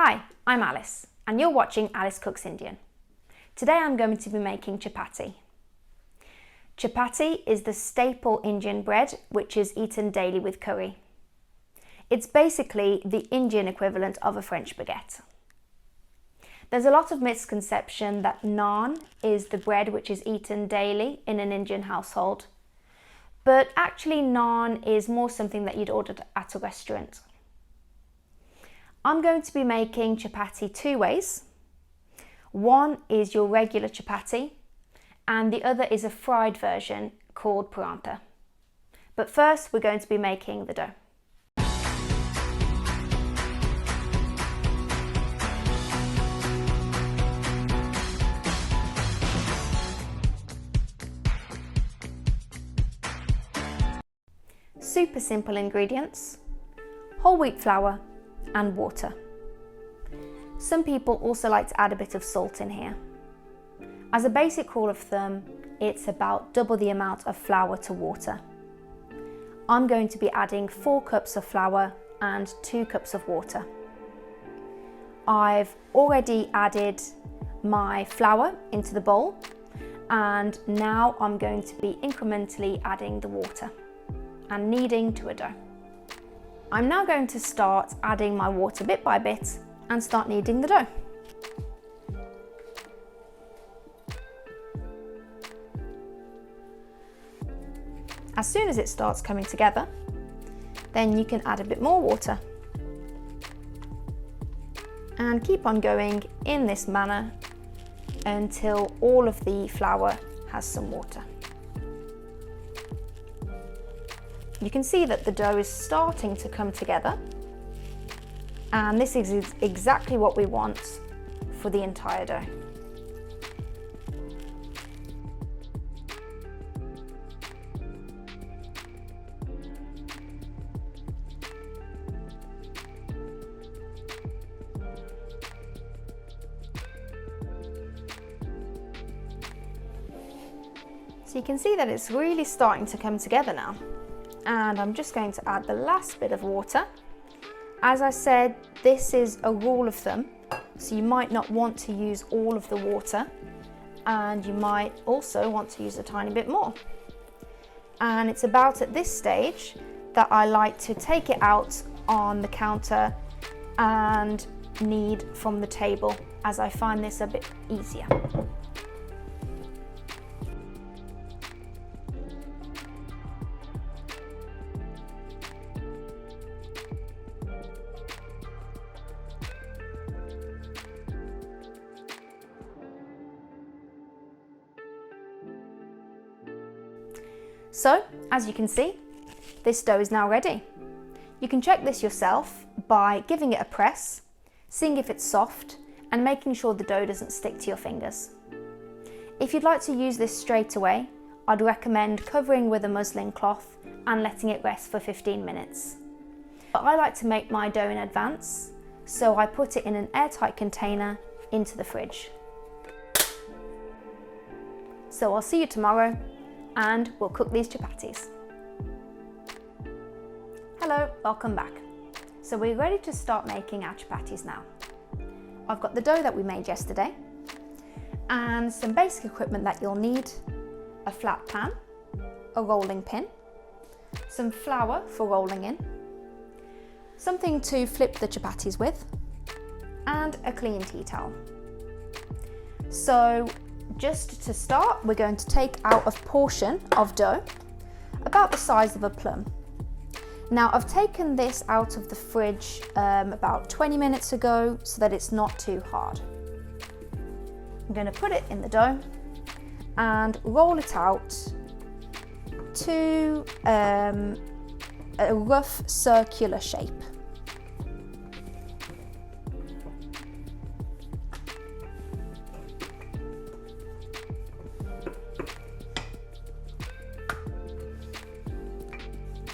Hi, I'm Alice and you're watching Alice Cooks Indian. Today I'm going to be making chapati. Chapati is the staple Indian bread which is eaten daily with curry. It's basically the Indian equivalent of a French baguette. There's a lot of misconception that naan is the bread which is eaten daily in an Indian household, but actually naan is more something that you'd order at a restaurant. I'm going to be making chapati two ways. One is your regular chapati and the other is a fried version called parantha. But first we're going to be making the dough. Super simple ingredients: whole wheat flour and water. Some people also like to add a bit of salt in here. As a basic rule of thumb, it's about double the amount of flour to water. I'm going to be adding 4 cups of flour and 2 cups of water. I've already added my flour into the bowl and now I'm going to be incrementally adding the water and kneading to a dough. I'm now going to start adding my water bit by bit and start kneading the dough. As soon as it starts coming together, then you can add a bit more water and keep on going in this manner until all of the flour has some water. You can see that the dough is starting to come together, and this is exactly what we want for the entire dough. So you can see that it's really starting to come together now. And I'm just going to add the last bit of water. As I said, this is a rule of thumb, so you might not want to use all of the water and you might also want to use a tiny bit more. And it's about at this stage that I like to take it out on the counter and knead from the table, as I find this a bit easier. So, as you can see, this dough is now ready. You can check this yourself by giving it a press, seeing if it's soft, and making sure the dough doesn't stick to your fingers. If you'd like to use this straight away, I'd recommend covering with a muslin cloth and letting it rest for 15 minutes. But I like to make my dough in advance, so I put it in an airtight container into the fridge. So I'll see you tomorrow, and we'll cook these chapatis. Hello, welcome back. So we're ready to start making our chapatis now. I've got the dough that we made yesterday and some basic equipment that you'll need: a flat pan, a rolling pin, some flour for rolling in, something to flip the chapatis with, and a clean tea towel. So just to start, we're going to take out a portion of dough about the size of a plum. Now I've taken this out of the fridge about 20 minutes ago so that it's not too hard. I'm going to put it in the dough and roll it out to a rough circular shape.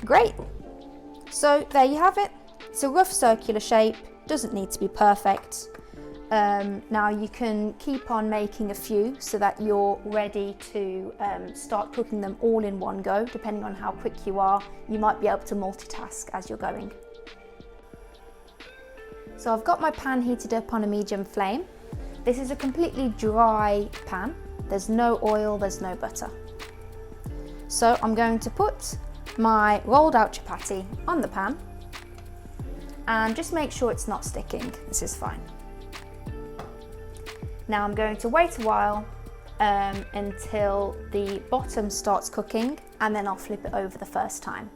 Great, so there you have it. It's a rough circular shape, doesn't need to be perfect. Now you can keep on making a few so that you're ready to start cooking them all in one go. Depending on how quick you are, you might be able to multitask as you're going. So I've got my pan heated up on a medium flame. This is a completely dry pan. There's no oil, there's no butter. So I'm going to put my rolled out chapati on the pan and just make sure it's not sticking. This is fine. Now I'm going to wait a while until the bottom starts cooking, and then I'll flip it over the first time.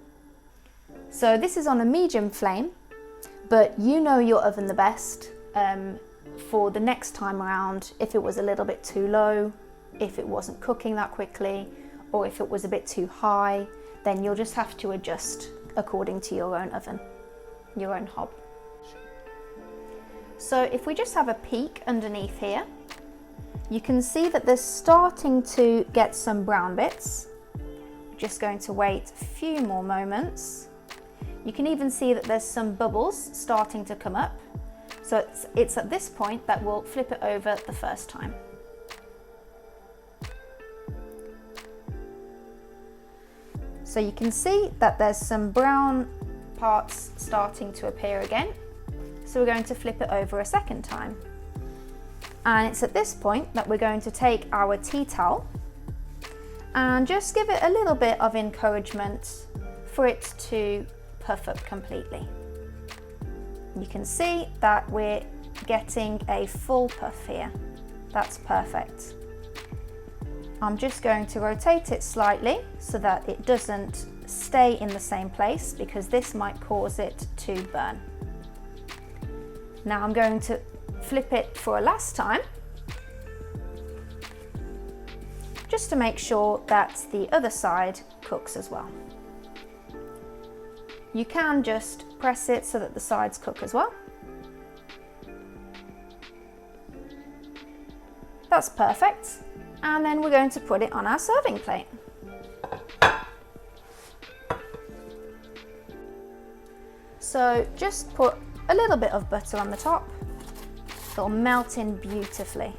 So this is on a medium flame, but you know your oven the best. For the next time around, if it was a little bit too low, if it wasn't cooking that quickly, or if it was a bit too high, then you'll just have to adjust according to your own oven, your own hob. So if we just have a peek underneath here, you can see that they're starting to get some brown bits. Just going to wait a few more moments. You can even see that there's some bubbles starting to come up. So it's at this point that we'll flip it over the first time. So you can see that there's some brown parts starting to appear again. So we're going to flip it over a second time. And it's at this point that we're going to take our tea towel and just give it a little bit of encouragement for it to puff up completely. You can see that we're getting a full puff here. That's perfect. I'm just going to rotate it slightly so that it doesn't stay in the same place, because this might cause it to burn. Now I'm going to flip it for a last time, just to make sure that the other side cooks as well. You can just press it so that the sides cook as well. That's perfect. And then we're going to put it on our serving plate. So just put a little bit of butter on the top. It'll melt in beautifully.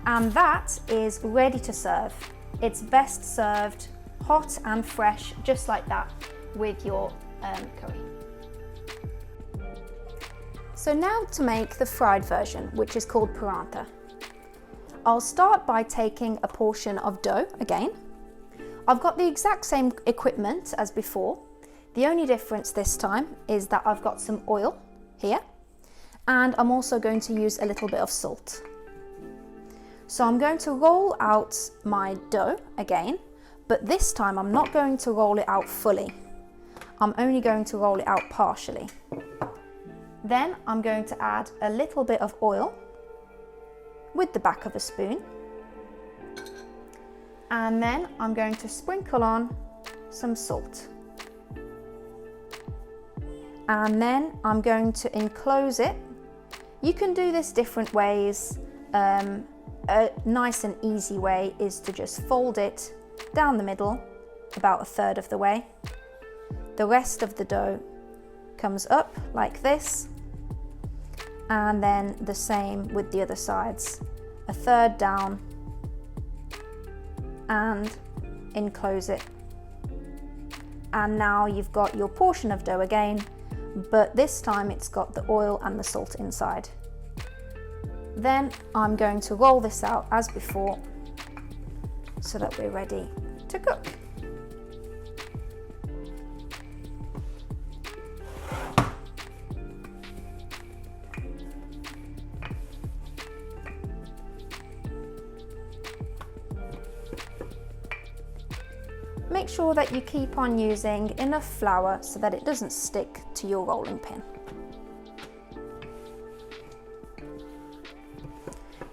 And that is ready to serve. It's best served hot and fresh, just like that, with your curry. So now to make the fried version, which is called parantha. I'll start by taking a portion of dough again. I've got the exact same equipment as before. The only difference this time is that I've got some oil here, and I'm also going to use a little bit of salt. So I'm going to roll out my dough again, but this time I'm not going to roll it out fully. I'm only going to roll it out partially. Then I'm going to add a little bit of oil with the back of a spoon. And then I'm going to sprinkle on some salt. And then I'm going to enclose it. You can do this different ways. A nice and easy way is to just fold it down the middle, about a third of the way. The rest of the dough comes up like this, and then the same with the other sides. A third down and enclose it. And now you've got your portion of dough again, but this time it's got the oil and the salt inside. Then I'm going to roll this out as before so that we're ready to cook. Make sure that you keep on using enough flour so that it doesn't stick to your rolling pin.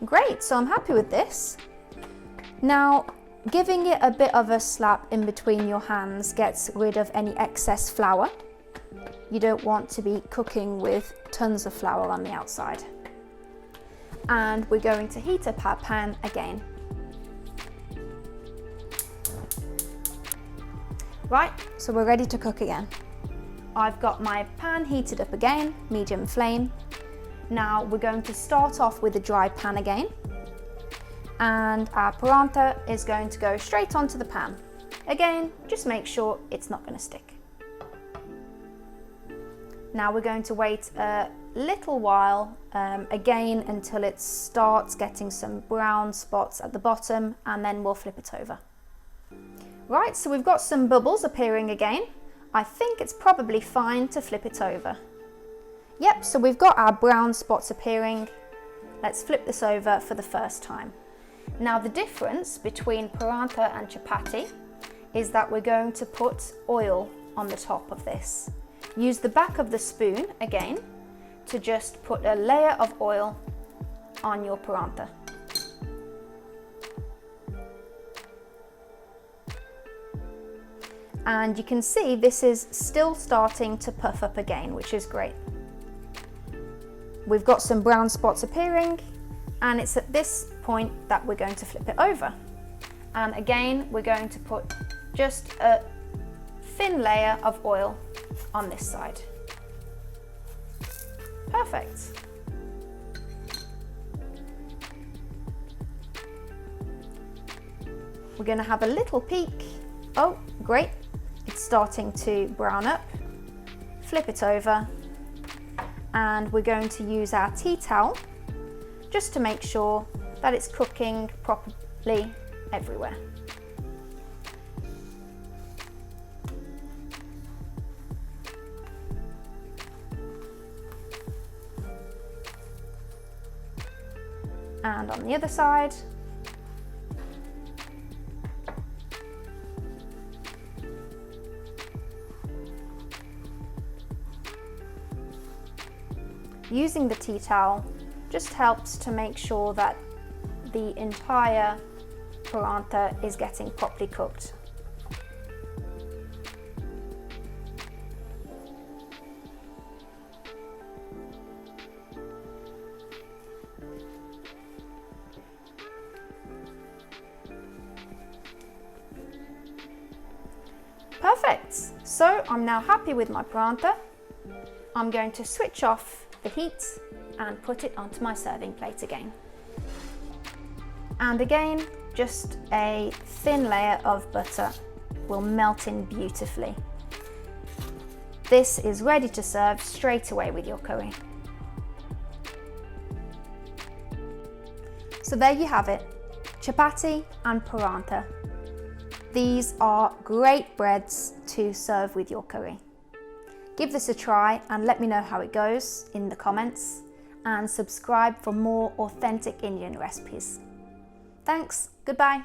Great, so I'm happy with this. Now, giving it a bit of a slap in between your hands gets rid of any excess flour. You don't want to be cooking with tons of flour on the outside. And we're going to heat up our pan again. Right, so we're ready to cook again. I've got my pan heated up again, medium flame. Now we're going to start off with a dry pan again. And our parantha is going to go straight onto the pan. Again, just make sure it's not going to stick. Now we're going to wait a little while, again until it starts getting some brown spots at the bottom, and then we'll flip it over. Right, so we've got some bubbles appearing again. I think it's probably fine to flip it over. Yep, so we've got our brown spots appearing. Let's flip this over for the first time. Now the difference between parantha and chapati is that we're going to put oil on the top of this. Use the back of the spoon again to just put a layer of oil on your parantha. And you can see this is still starting to puff up again, which is great. We've got some brown spots appearing, and it's at this point that we're going to flip it over. And again, we're going to put just a thin layer of oil on this side. Perfect. We're going to have a little peek. Oh, great. It's starting to brown up. Flip it over, and we're going to use our tea towel just to make sure that it's cooking properly everywhere. And on the other side. Using the tea towel just helps to make sure that the entire parantha is getting properly cooked. Perfect. So I'm now happy with my parantha. I'm going to switch off the heat and put it onto my serving plate again. And again, just a thin layer of butter will melt in beautifully. This is ready to serve straight away with your curry. So there you have it, chapati and parantha. These are great breads to serve with your curry. Give this a try and let me know how it goes in the comments, and subscribe for more authentic Indian recipes. Thanks, goodbye.